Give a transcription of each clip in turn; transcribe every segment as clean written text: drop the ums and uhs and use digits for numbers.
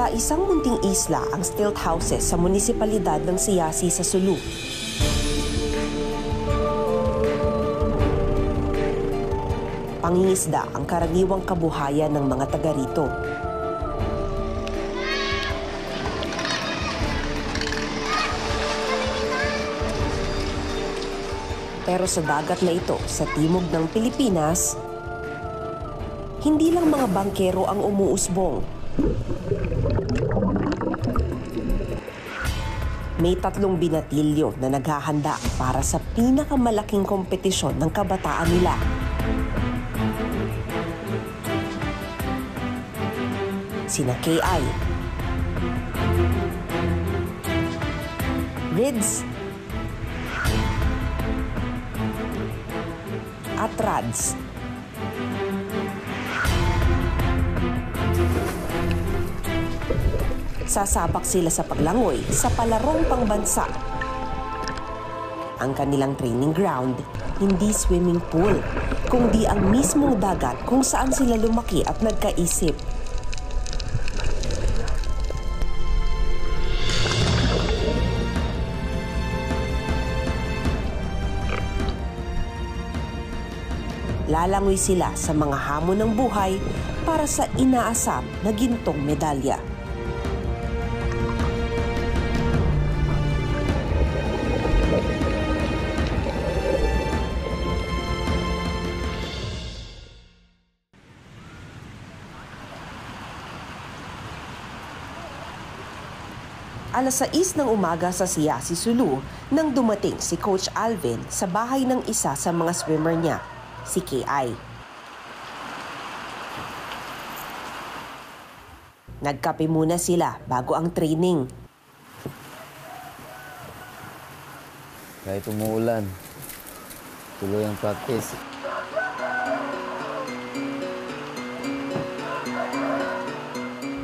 Tila isang munting isla ang stilt houses sa munisipalidad ng Siyasi sa Sulu. Pangingisda ang karaniwang kabuhayan ng mga taga rito. Pero sa dagat na ito, sa timog ng Pilipinas, hindi lang mga bangkero ang umuusbong. May 3 binatilyo na naghahanda para sa pinakamalaking kompetisyon ng kabataan nila. Sina KI, Rids, at Rads. Sasabak sila sa paglangoy sa palarong pangbansa. Ang kanilang training ground, hindi swimming pool, kundi ang mismong dagat kung saan sila lumaki at nagkaisip. Lalangoy sila sa mga hamon ng buhay para sa inaasam na gintong medalya. Alas 6 ng umaga sa Siyasi, Sulu nang dumating si Coach Alvin sa bahay ng isa sa mga swimmer niya, si KI. Nagkape muna sila bago ang training. Kahit umuulan, tuloy ang practice.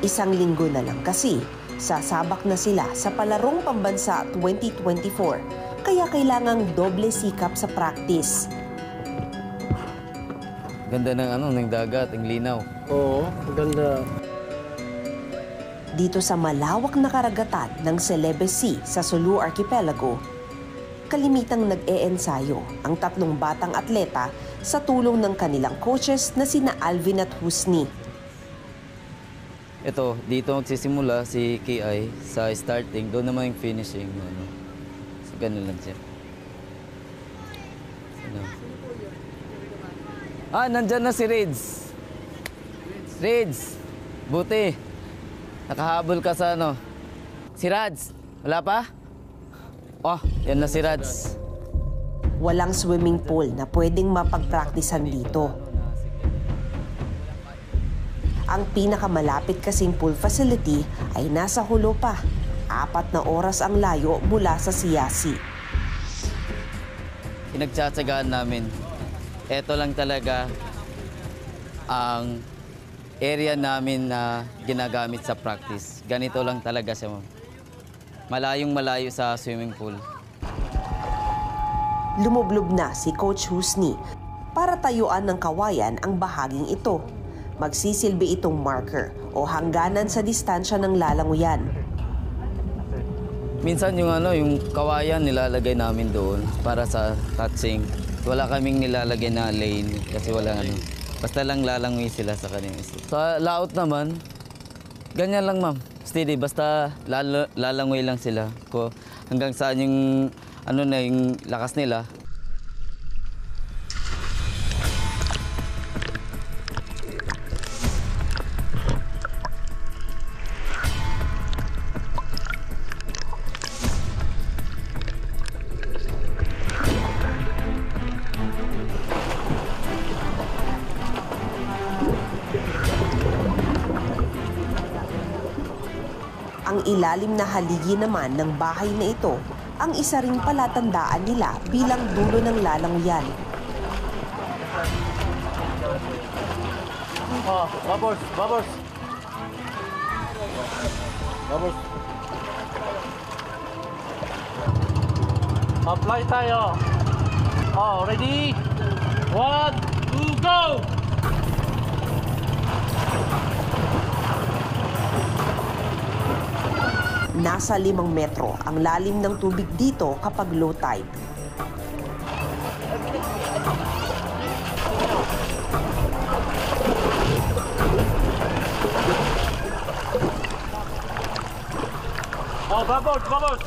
Isang linggo na lang kasi, sasabak na sila sa palarong pambansa 2024, kaya kailangang doble sikap sa practice. Ganda ng dagat, ang linaw. Oo, ganda. Dito sa malawak na karagatan ng Celebes Sea sa Sulu Archipelago, kalimitang nag-e-ensayo ang 3 batang atleta sa tulong ng kanilang coaches na sina Alvin at Husni. Ito, dito magsisimula si KI sa starting, doon naman yung finishing. So, ganun lang siya. Nandyan na si Rids. Rids, buti. Nakahabol ka sa Si Rads, wala pa? Oh, yan na si Rads. Walang swimming pool na pwedeng mapagpraktisan dito. Ang pinakamalapit kasing pool facility ay nasa Hulo pa. 4 na oras ang layo mula sa Siyasi. Pinagtsatsagaan namin. Ito lang talaga ang area namin na ginagamit sa practice. Ganito lang talaga siya, ma'am. Malayong malayo sa swimming pool. Lumublob na si Coach Husni para tayuan ng kawayan ang bahaging ito. Magsisilbi itong marker o hangganan sa distansya ng lalanguyan. Minsan yung kawayan nilalagay namin doon para sa touching. Wala kaming nilalagay na lane kasi wala Basta lang lalangoy sila sa kanyang isip. Sa laot naman, ganyan lang, ma'am. Steady, basta lalangoy lang sila. Hanggang saan yung yung lakas nila. Ang ilalim na haligi naman ng bahay na ito ang isa ring palatandaan nila bilang dulo ng lalanguyan. Bubbles, bubbles. Bubbles. Apply tayo. Ready? 1, 2, go! Nasa 5 metro ang lalim ng tubig dito kapag low tide. Oh, bubbles, bubbles!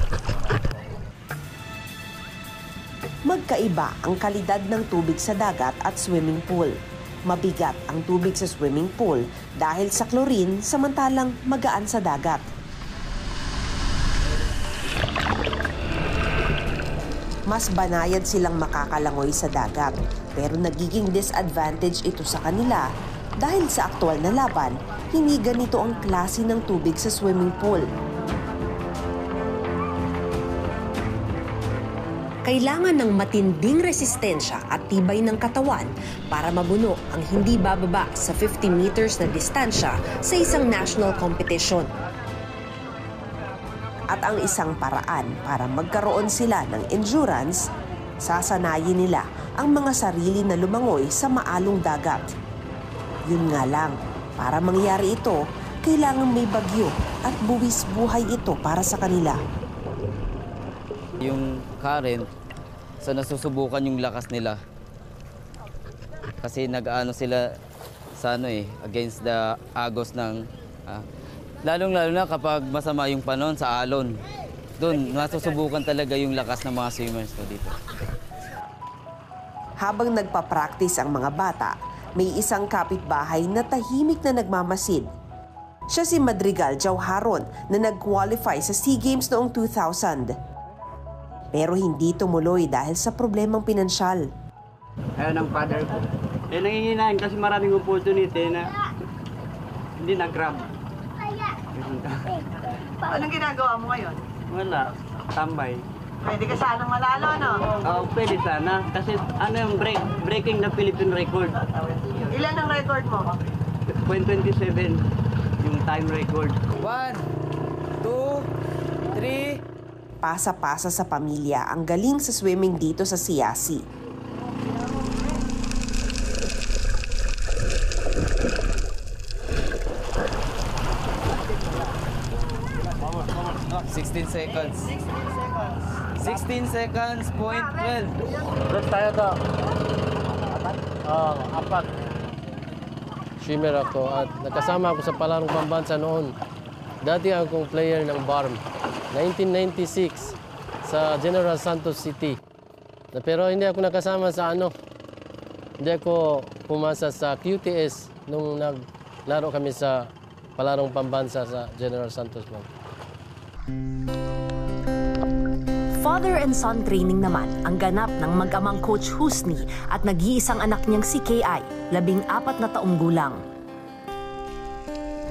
Magkaiba ang kalidad ng tubig sa dagat at swimming pool. Mabigat ang tubig sa swimming pool dahil sa chlorine, samantalang magaan sa dagat. Mas banayad silang makakalangoy sa dagat, pero nagiging disadvantage ito sa kanila dahil sa aktual na laban, hindi ganito ang klase ng tubig sa swimming pool. Kailangan ng matinding resistensya at tibay ng katawan para mabuno ang hindi bababa sa 50 meters na distansya sa isang national competition. At ang isang paraan para magkaroon sila ng endurance, sasanayin nila ang mga sarili na lumangoy sa maalong dagat. Yun nga lang, para mangyari ito, kailangan may bagyo at buwis buhay ito para sa kanila. Yung current, so nasusubukan yung lakas nila. Kasi nag-ano sila sa against the agos ng lalong-lalo na kapag masama yung panahon sa alon. Doon, nasusubukan talaga yung lakas ng mga swimmers ko dito. Habang nagpa-practice ang mga bata, may isang kapitbahay na tahimik na nagmamasid. Siya si Madrigal Jauharon na nag-qualify sa SEA Games noong 2000. Pero hindi tumuloy dahil sa problemang pinansyal. Ayaw ng father ko. Nanginginain kasi maraming opportunity na hindi nag-grab. Anong ginagawa mo ngayon? Wala, tambay. Pwede ka sanang manalo, no? Pwede sana. Kasi ano yung breaking the Philippine record. Ilan ang record mo? 0.27 yung time record. 1, 2, 3. Pasa-pasa sa pamilya ang galing sa swimming dito sa Siasi. Seconds. 16 seconds, point 12. Let's tayo to. Apat. Swimmer ako at nakasama ako sa palarong pambansa noon. Dati akong player ng BARM. 1996 sa General Santos City. Pero hindi ako nakasama sa Hindi ako pumasa sa QTS nung naglaro kami sa palarong pambansa sa General Santos. Father and son training naman ang ganap ng mag-amang Coach Husni at nag-iisang anak niyang si KI, 14 na taong gulang.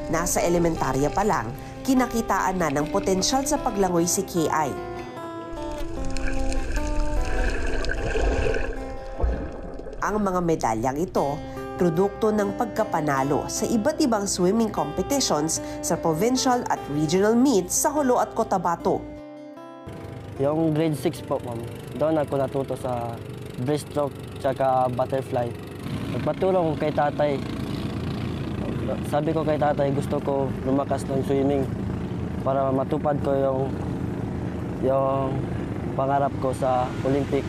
Nasa elementarya pa lang, kinakitaan na ng potensyal sa paglangoy si KI. Ang mga medalyang ito, produkto ng pagkapanalo sa iba't ibang swimming competitions sa provincial at regional meets sa Jolo at Cotabato. Yung grade 6 po, ma'am. Doon ako natuto sa breaststroke tsaka butterfly. Nagpatulong kay tatay. Sabi ko kay tatay, gusto ko lumakas ng swimming para matupad ko yung pangarap ko sa Olympic.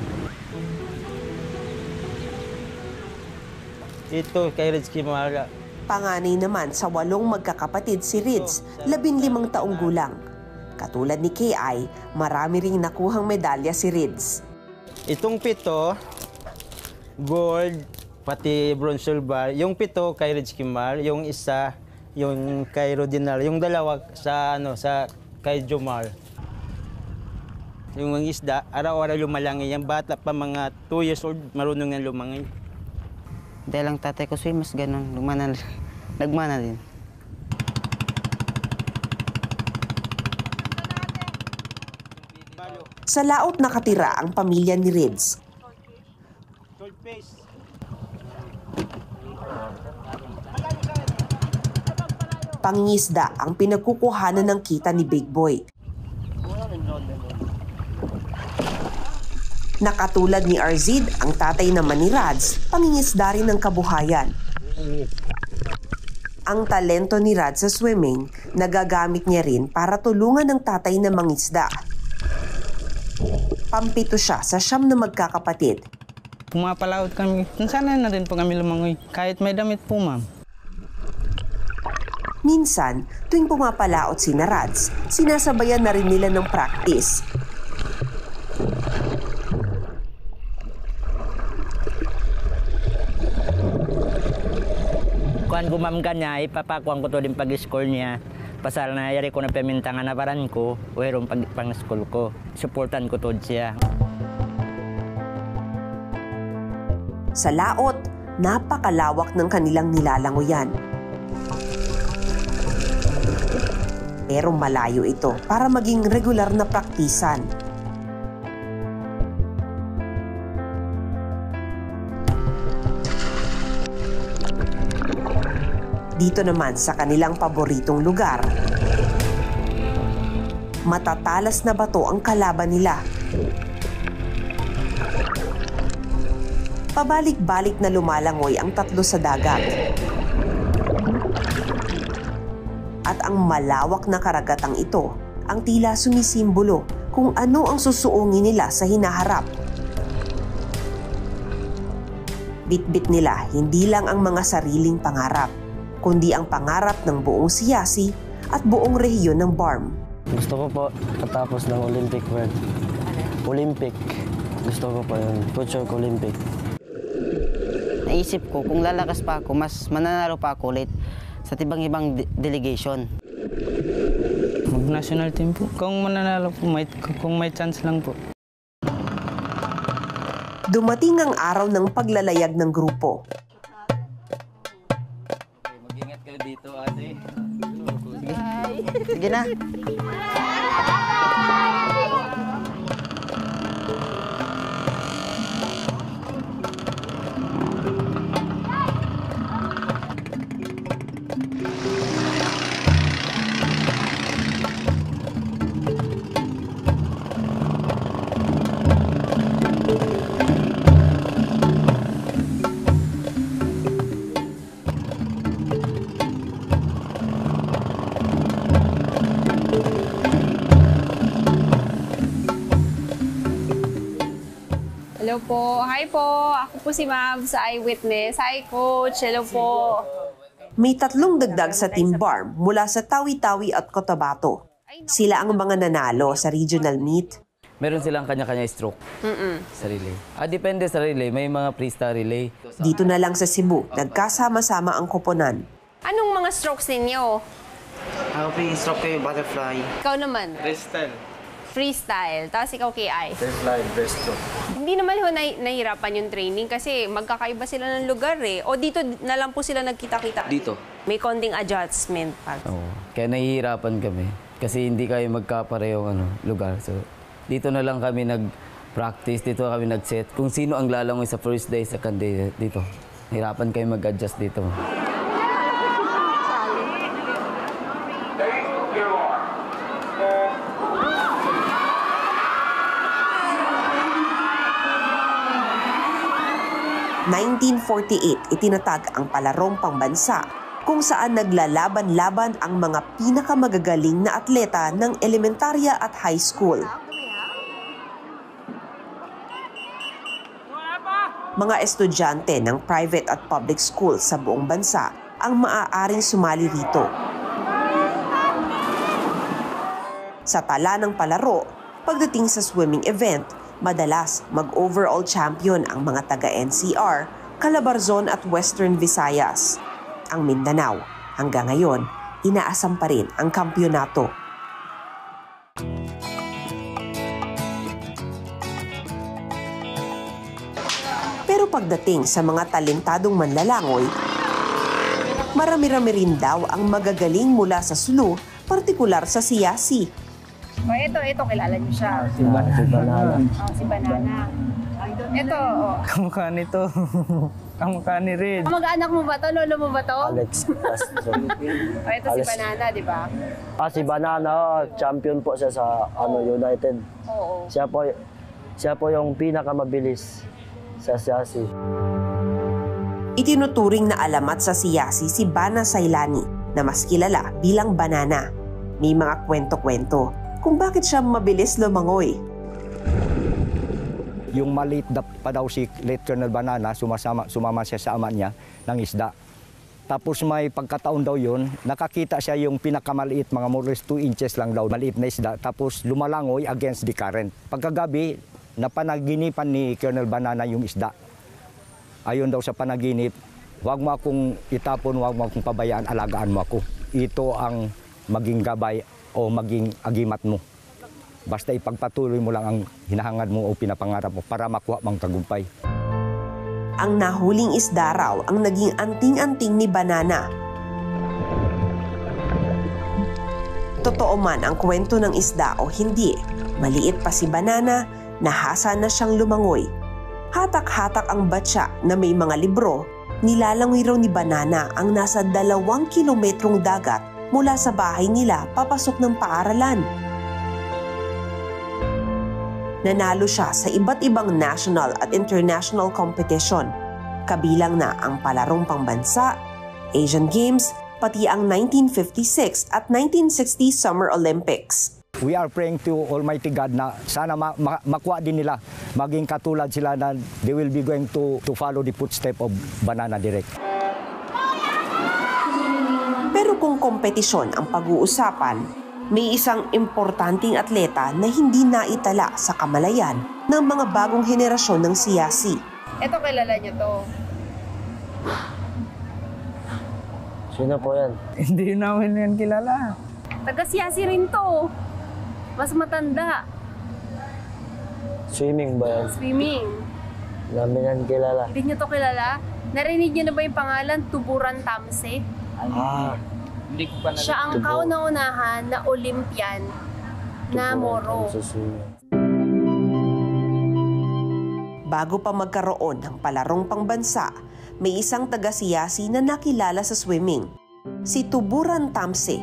Ito kay Rids Kimara. Panganay naman sa 8 magkakapatid si Rids, 15 taong gulang. Katulad ni KI, marami ring nakuhang medalya si Rids. Itong 7, gold, pati bronze silver. Yung 7 kay Rids Kimar, yung isa, yung kay Rodinal, yung 2 sa kay Jomar. Yung isda, araw-araw lumalangay. Yung bata pa mga 2 years old, marunong na lumangay. Dahil ang tatay ko swimmers, ganun, nagmana din. Sa laot nakatira ang pamilya ni Rids. Pangingisda ang pinagkukuhanan ng kita ni Big Boy. Nakatulad ni Arzid, ang tatay naman ni Rads, pangingisda rin ng kabuhayan. Ang talento ni Rad sa swimming, nagagamit niya rin para tulungan ng tatay na mangisda. Pampito siya sa 9 na magkakapatid. Pumapalaot kami. Sana na rin po kami lumangoy. Kahit may damit po, ma'am. Minsan, tuwing pumapalaot si Rads, sinasabayan na rin nila ng practice. Kuhan ko ma'am kanya, ipapakuan ko to din pag-score niya. Pasal na yari ko na pamintangan na paran ko, uherong pang-school ko. Supportan ko to siya. Sa laot, napakalawak ng kanilang nilalangoyan. Pero malayo ito para maging regular na praktisan. Dito naman sa kanilang paboritong lugar, matatalas na bato ang kalaban nila. Pabalik-balik na lumalangoy ang tatlo sa dagat. At ang malawak na karagatang ito ang tila sumisimbolo kung ano ang susuungin nila sa hinaharap. Bitbit nila hindi lang ang mga sariling pangarap, kundi ang pangarap ng buong siyasi at buong rehiyon ng BARM. Gusto ko po matapos ng Olympic World. Olympic. Gusto ko po yun. Future Olympic. Naisip ko, kung lalakas pa ako, mas mananalo pa ako ulit sa tibang-ibang delegation. Mag-national team po. Kung mananalo po, kung may chance lang po. Dumating ang araw ng paglalayag ng grupo. Mag-ingat kayo dito, ate. Sige na. Hello po. Hi po. Ako po si Ma'am sa Eyewitness. Hi, Coach. Hello po. May 3 dagdag sa Team BARM mula sa Tawi-Tawi at Cotabato. Sila ang mga nanalo sa regional meet. Meron silang kanya-kanya stroke sa relay. Depende sa relay. May mga freestyle relay. Dito na lang sa Cebu, nagkasama-sama ang koponan. Anong mga strokes ninyo? Ako po yung stroke kayo, butterfly. Ikaw naman? Freestyle. Freestyle. Tapos ikaw, KI? Butterfly, breaststroke. Hindi naman ho nahihirapan yung training kasi magkakaiba sila ng lugar eh. O dito na lang po sila nagkita-kita? Dito. May konting adjustment pa. Oo. Kaya nahihirapan kami. Kasi hindi kayo magkaparehong lugar. So, dito na lang kami nag-practice. Dito kami nag-set. Kung sino ang lalangoy sa first day, second day, dito. Hirapan kayo mag-adjust dito. In 1948, itinatag ang palarong pangbansa kung saan naglalaban-laban ang mga pinakamagagaling na atleta ng elementarya at high school. Mga estudyante ng private at public school sa buong bansa ang maaaring sumali rito. Sa tala ng palaro, pagdating sa swimming event, madalas mag-overall champion ang mga taga-NCR, Calabarzon at Western Visayas. Ang Mindanao, hanggang ngayon, inaasam pa rin ang kampyonato. Pero pagdating sa mga talentadong manlalangoy, marami-rami rin daw ang magagaling mula sa Sulu, partikular sa Siyasi. O, ito, kilala niyo siya. Si Banana. Si Banana. Ito, Kamukha nito. Kamukha ni Red. Kamag-anak mo ba to? Lolo mo ba to? Alex Castro. O, ito si Banana, di ba? Si Banana, champion po siya sa United. Oo. Siya po yung pinakamabilis sa Siyasi. Itinuturing na alamat sa siyasi si Bana Sailani na mas kilala bilang Banana. May mga kwento-kwento kung bakit siya mabilis lumangoy. Yung maliit pa daw si Late Colonel Banana, sumama siya sa ama niya ng isda. Tapos may pagkataon daw yun, nakakita siya yung pinakamaliit, mga more or less 2 inches lang daw, maliit na isda. Tapos lumalangoy against the current. Pagkagabi, napanaginipan ni Colonel Banana yung isda. Ayon daw sa panaginip, huwag mo akong itapon, huwag mo akong pabayaan, alagaan mo ako. Ito ang maging gabay o maging agimat mo. Basta ipagpatuloy mo lang ang hinahangad mo o pinapangarap mo para makuha mang tagumpay. Ang nahuling isda raw ang naging anting-anting ni Banana. Totoo man ang kwento ng isda o hindi, maliit pa si Banana, nahasa na siyang lumangoy. Hatak-hatak ang batya na may mga libro, nilalangoy raw ni Banana ang nasa 2 kilometrong dagat mula sa bahay nila papasok ng paaralan. Nanalo siya sa iba't ibang national at international competition. Kabilang na ang palarong pangbansa, Asian Games, pati ang 1956 at 1960 Summer Olympics. We are praying to Almighty God na sana makuha din nila, maging katulad sila na they will be going to follow the footstep of Banana Direct. Pero kung kompetisyon ang pag-uusapan, may isang importanteng atleta na hindi naitala sa kamalayan ng mga bagong henerasyon ng siyasi. Ito, kilala niyo to. Sino po yan? Hindi namin yan kilala. Taga-siyasi rin to. Mas matanda. Swimming ba yan? Swimming. Namin yan kilala. Hindi niyo to kilala? Narinig niyo na ba yung pangalan Tuburan Tamse? Siya ang kauna-unahan na Olympian na Moro. Bago pa magkaroon ng palarong pangbansa, may isang taga-siyasi na nakilala sa swimming, si Tuburan Tamse.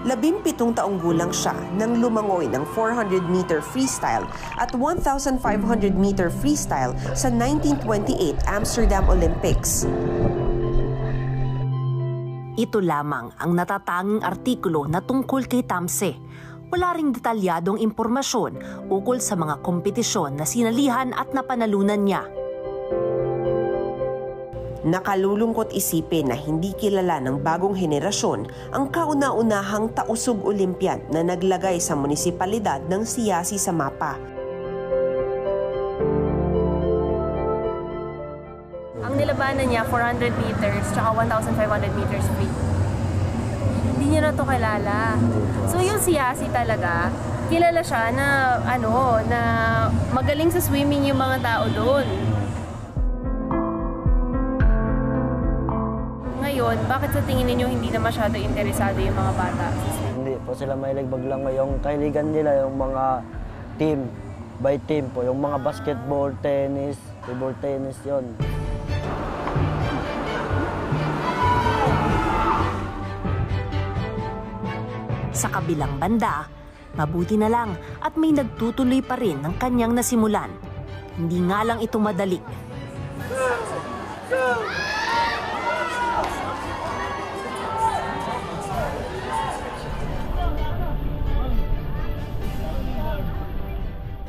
Labimpitong taong gulang siya nang lumangoy ng 400-meter freestyle at 1,500-meter freestyle sa 1928 Amsterdam Olympics. Ito lamang ang natatanging artikulo na tungkol kay Tamse. Wala ring detalyadong impormasyon ukol sa mga kompetisyon na sinalihan at napanalunan niya. Nakalulungkot isipin na hindi kilala ng bagong henerasyon ang kauna-unahang tausug Olympian na naglagay sa munisipalidad ng siyasi sa mapa. Ang nilabanan niya, 400 meters, tsaka 1,500 meters free. Hindi niya na to kilala. So yung siyasi talaga, kilala siya na, na magaling sa swimming yung mga tao doon. Ngayon, bakit sa tingin ninyo hindi na masyado interesado yung mga bata? Hindi po sila mahilig maglangoy. Yung kahiligan nila, yung mga team, by team po. Yung mga basketball, tennis, table tennis, yon. Sa kabilang banda, mabuti na lang at may nagtutuloy pa rin ng kanyang nasimulan. Hindi nga lang ito madali.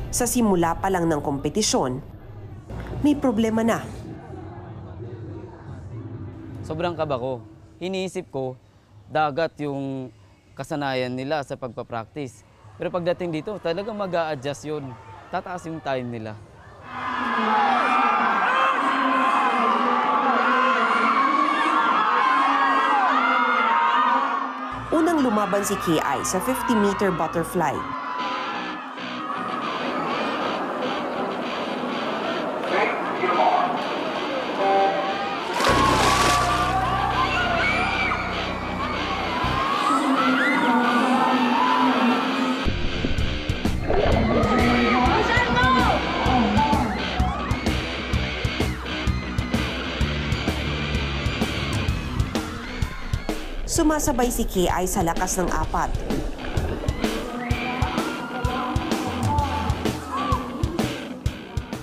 Sa simula pa lang ng kompetisyon, may problema na. Sobrang kaba ko. Iniisip ko, dagat yung kasanayan nila sa pagpapractice. Pero pagdating dito, talagang mag-a-adjust yun. Tataas yung time nila. Unang lumaban si KI sa 50-meter butterfly. Sumasabay si KI sa lakas ng 4.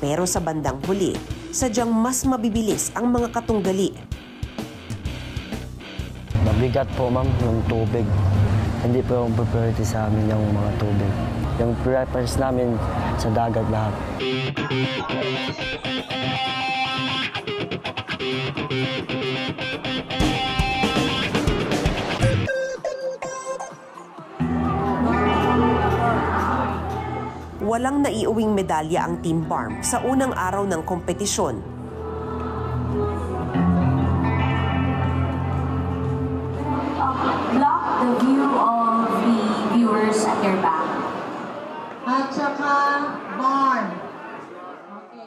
Pero sa bandang huli, sadyang mas mabibilis ang mga katunggali. Mabigat po ma'am yung tubig. Hindi po yung priority sa amin yung mga tubig. Yung preference namin sa dagat lahat. Walang naiuwing medalya ang Team BARM sa unang araw ng kompetisyon. Block the view of the viewers at their back. At saka, BARM.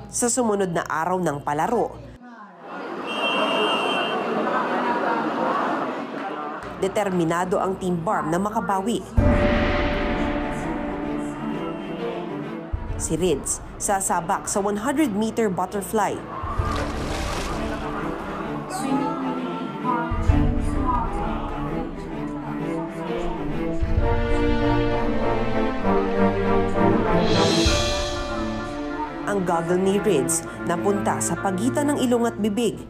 Sa sumunod na araw ng palaro, determinado ang Team BARM na makabawi. Si Rids sasabak sa 100-meter butterfly. Ang goggle ni Rids napunta sa pagitan ng ilong at bibig.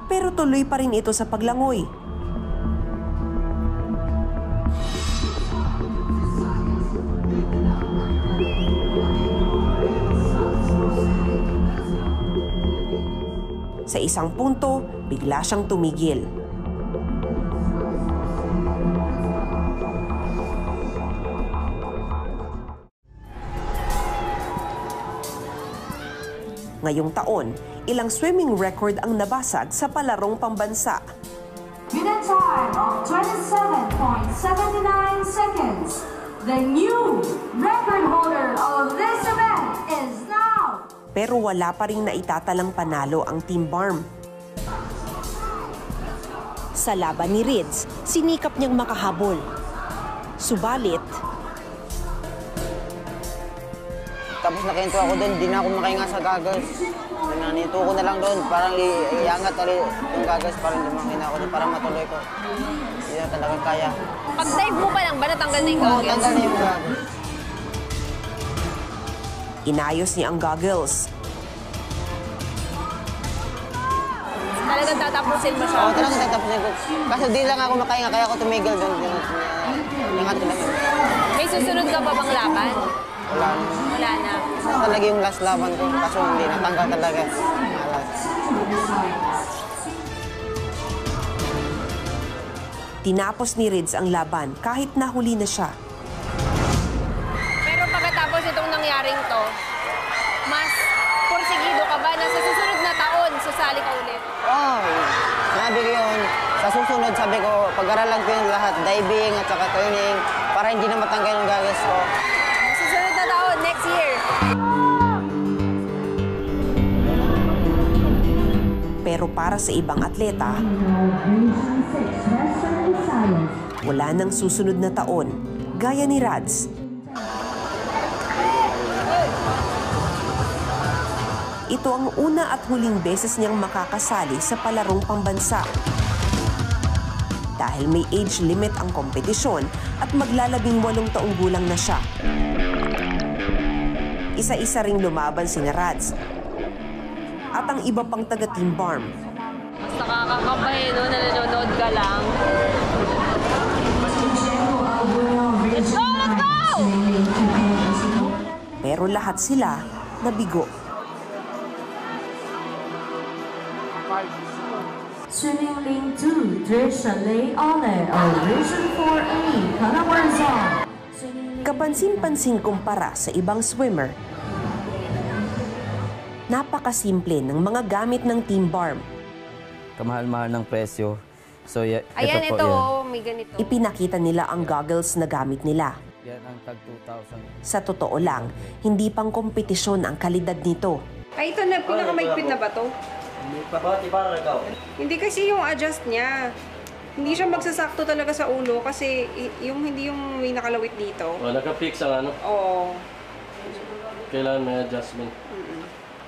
Pero tuloy pa rin ito sa paglangoy. Sa isang punto, bigla siyang tumigil. Ngayong taon, ilang swimming record ang nabasag sa palarong pambansa. With a time of 27.79 seconds, the new record holder of this event is now... Pero wala pa rin naitatalang panalo ang Team BARM. Sa laban ni Rids, sinikap niyang makahabol. Subalit, Tapos nakinto ako doon, di na ako makahinga sa goggles. Nanito ko na lang doon, parang iangat ulit yung goggles, parang lumakin ako doon, parang matuloy ko. Hindi na talagang kaya. Pag-dive mo pa lang ba natanggal na yung Oo, goggles? tanggal na yung goggles. inayos niya ang goggles. Talagang tatapusin mo siya? Oo, talagang tatapusin ko. Kaso di lang ako makahinga, kaya ako tumigil doon. Ingat ko lang yun. May susunod ka pa bang laban? Wala na. Wala na. Talaga yung last laban ko, kaso hindi natanggal talaga. Tinapos ni Rids ang laban kahit nahuli na siya. Pero pagkatapos itong nangyaring to, mas porsigido ka ba na sa susunod na taon, susali ka ulit? Oo, sinabi ko yun. Sa susunod, sabi ko, pag-aralan ko yung lahat, diving at saka turning, para hindi na matanggal yung goggles ko. Susunod na taon, next year. Pero para sa ibang atleta, wala nang susunod na taon, gaya ni Rads. Ito ang una at huling beses niyang makakasali sa palarong pambansa. Dahil may age limit ang kompetisyon at maglalabing-8 taong gulang na siya. Isa-isa ring lumaban si Rads at ang iba pang taga-Team BARM. Mas nakakakabahin, no? Nanonood ka lang. Let's go! Let's go! Pero lahat sila nabigo. Swimming lane 2, Trisha Lay Ole, Region 4A, Calabarzon. Kapansin-pansin kumpara sa ibang swimmer, napakasimple ng mga gamit ng Team BARM. Kamahal-mahal ng presyo. So, Ayan, ito po, ito, yan. may ganito. Ipinakita nila ang goggles na gamit nila. Yan ang tag 2,000. Sa totoo lang, hindi pang kompetisyon ang kalidad nito. Ay, ito na, pinakamaigpit na ba to? Hindi kasi yung adjust niya. Hindi siya magsasakto talaga sa ulo kasi hindi yung may nakalawit dito. Oh, naka-fix ang ano? Oo. Kailangan may adjustment.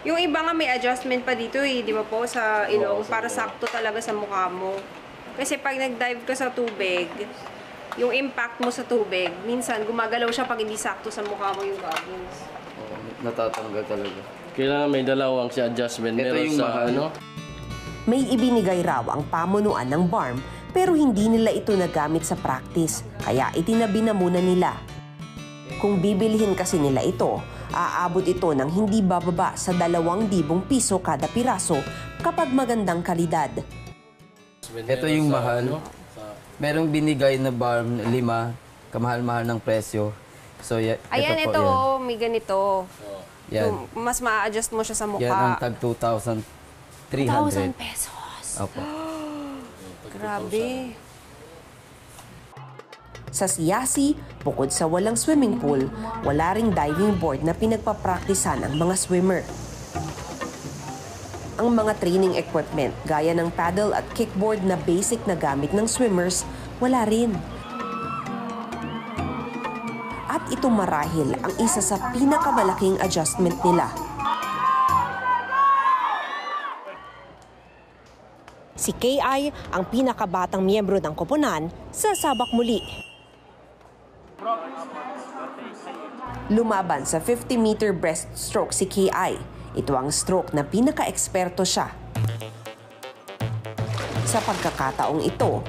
Yung iba nga may adjustment pa dito eh, di ba po, sa ilong, para sakto talaga sa mukha mo. Kasi pag nag-dive ka sa tubig, yung impact mo sa tubig, minsan gumagalaw siya pag hindi sakto sa mukha mo yung goggles. Natatanggal talaga. Kailangan may dalawang si adjustment. Ito Meron yung sa mahal. May ibinigay raw ang pamunuan ng BARM pero hindi nila ito nagamit sa practice, kaya itinabi na muna nila. Kung bibilhin kasi nila ito, aabot ito ng hindi bababa sa 2,000 piso kada piraso kapag magandang kalidad. Ito yung mahal. Merong binigay na BARM 5, kamahal-mahal ng presyo. So, Ayan, ito yan. may ganito. Yan. So, mas ma-adjust mo siya sa mukha. Yan ang tag 2,300. 2,000 pesos. Opo. Grabe. Sa Siyasi, bukod sa walang swimming pool, wala ring diving board na pinagpapraktisan ang mga swimmer. Ang mga training equipment gaya ng paddle at kickboard na basic na gamit ng swimmers, wala rin. At ito marahil ang isa sa pinakamalaking adjustment nila. Si KI ang pinakabatang miyembro ng koponan, sasabak muli. Lumaban sa 50-meter breaststroke si KI. Ito ang stroke na pinaka-eksperto siya. Sa pagkakataong ito,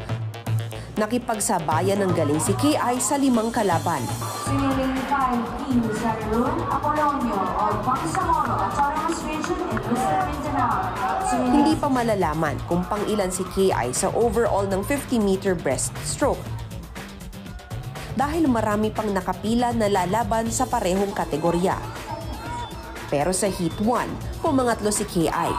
nakipagsabayan ng galing si KI sa 5 kalaban. Swimming 5 Team Zarun, Apolonio, of Bangsamoro, Autonomous Region in Luzon, Mindanao. Hindi pa malalaman kung pang-ilan si KI sa overall ng 50-meter breaststroke. Dahil marami pang nakapila na lalaban sa parehong kategorya. Pero sa Heat 1, pumangatlo si KI.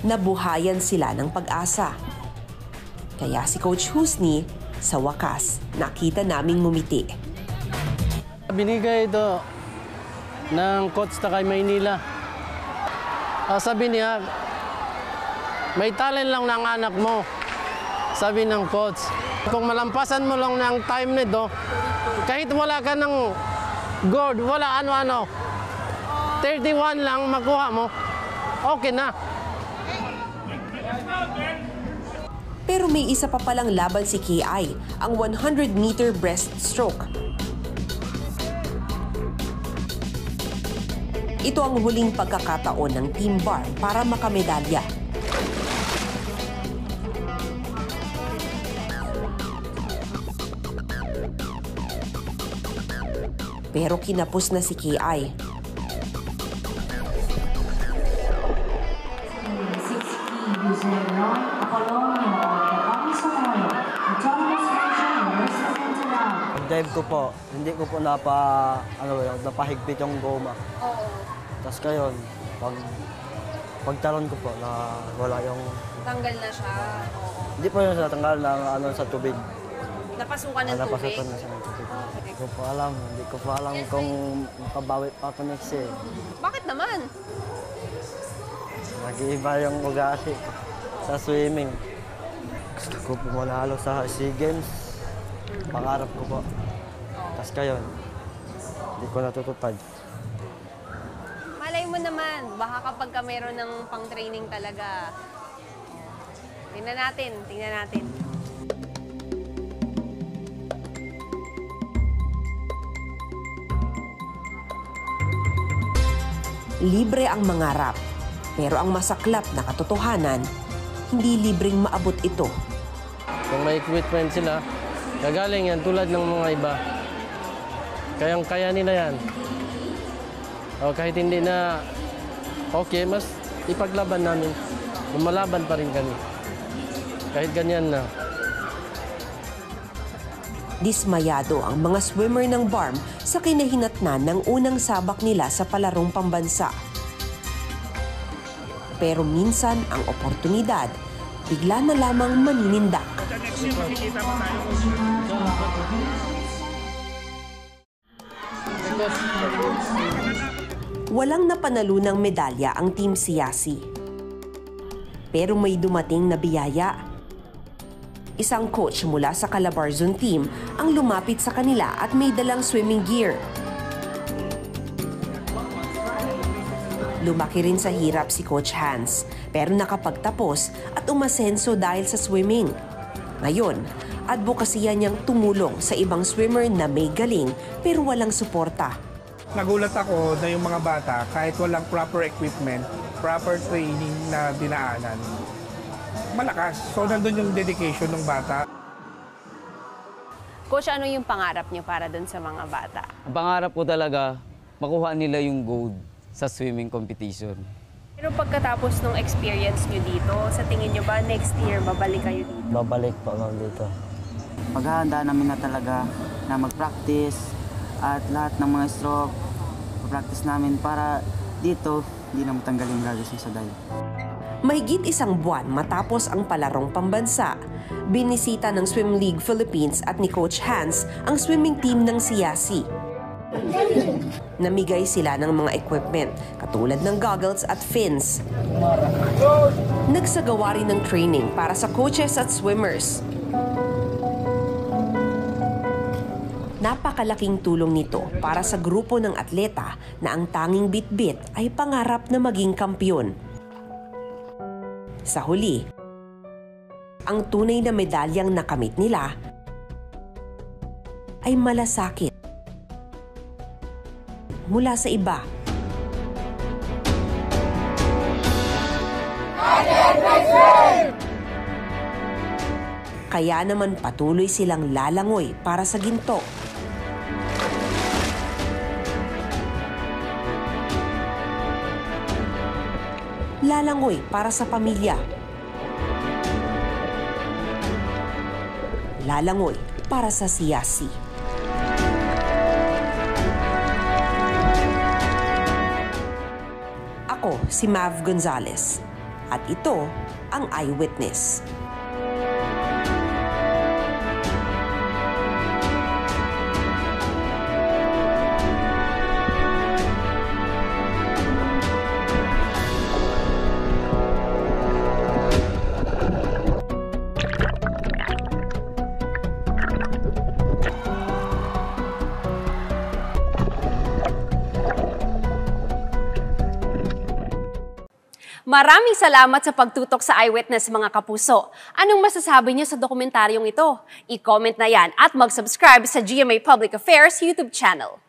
Nabuhayan sila ng pag-asa. Kaya si Coach Husni, sa wakas, nakita naming ngumiti. Binigay ito ng coach na kay Maynila. Sabi niya, may talent lang ng anak mo. Sabi ng coach, kung malampasan mo lang ng time nito, kahit wala ka ng gold, wala ano-ano, 31 lang makuha mo, okay na. Pero may isa pa palang laban si KI, ang 100-meter breaststroke. Ito ang huling pagkakataon ng Team BARM para makamedalya. Pero kinapos na si KI. Pag-dive ko po, hindi ko po napahigpit yung goma. Oo. Tapos kayon, pagtalon ko po na wala yung... Tanggal na siya. Oo. Hindi po yung natanggal na sa tubig. Napasukan ng tubig? Napasukan na siya ng tubig. Hindi ko po alam kung makabawi pa ako next year. Bakit naman? Nag-iiba yung ugali sa swimming. Gusto ko po manalo sa SEA Games. Pangarap ko po. Tapos kayo, hindi ko natutupad. Malay mo naman, baka kapag ka meron ng pang-training talaga. Tingnan natin. Libre ang mangarap, pero ang masaklap na katotohanan, hindi libreng maabot ito. Kung may equipment sila, gagaling yan tulad ng mga iba. Kaya nila yan. O kahit hindi na okay, mas ipaglaban namin. Lumalaban pa rin kami. Kahit ganyan na. Dismayado ang mga swimmer ng BARM sa kinahinatnan ng unang sabak nila sa palarong pambansa. Pero minsan ang oportunidad, bigla na lamang maninindak. Walang napanalunang medalya ang Team Siyasi. Pero may dumating na biyaya. Isang coach mula sa Calabarzon team ang lumapit sa kanila at may dalang swimming gear. Lumaki rin sa hirap si Coach Hans, pero nakapagtapos at umasenso dahil sa swimming. Ngayon, advokasya niyang tumulong sa ibang swimmer na may galing pero walang suporta. Nagulat ako na yung mga bata, kahit walang proper equipment, proper training na dinaanan, malakas. So, nandun yung dedication ng bata. Coach, ano yung pangarap niyo para dun sa mga bata? Ang pangarap ko talaga, makuha nila yung gold sa swimming competition. Pero pagkatapos ng experience niyo dito, sa tingin niyo ba next year babalik kayo dito? Babalik po ako dito. Maghahanda namin na talaga na mag-practice at lahat ng mga stroke, practice namin para dito, hindi na matanggal yung gagawin sa dive. Mahigit 1 buwan matapos ang palarong pambansa, binisita ng Swim League Philippines at ni Coach Hans ang swimming team ng CIASI. Namigay sila ng mga equipment katulad ng goggles at fins. Nagsagawa rin ng training para sa coaches at swimmers. Napakalaking tulong nito para sa grupo ng atleta na ang tanging bitbit ay pangarap na maging kampiyon. Sa huli, ang tunay na medalyang nakamit nila ay malasakit mula sa iba. Kaya naman patuloy silang lalangoy para sa ginto. Lalangoy para sa pamilya. Lalangoy para sa CIASI. Ako si Mav Gonzalez at ito ang Eyewitness. Maraming salamat sa pagtutok sa Eyewitness mga kapuso. Anong masasabi niyo sa dokumentaryong ito? I-comment na yan at mag-subscribe sa GMA Public Affairs YouTube channel.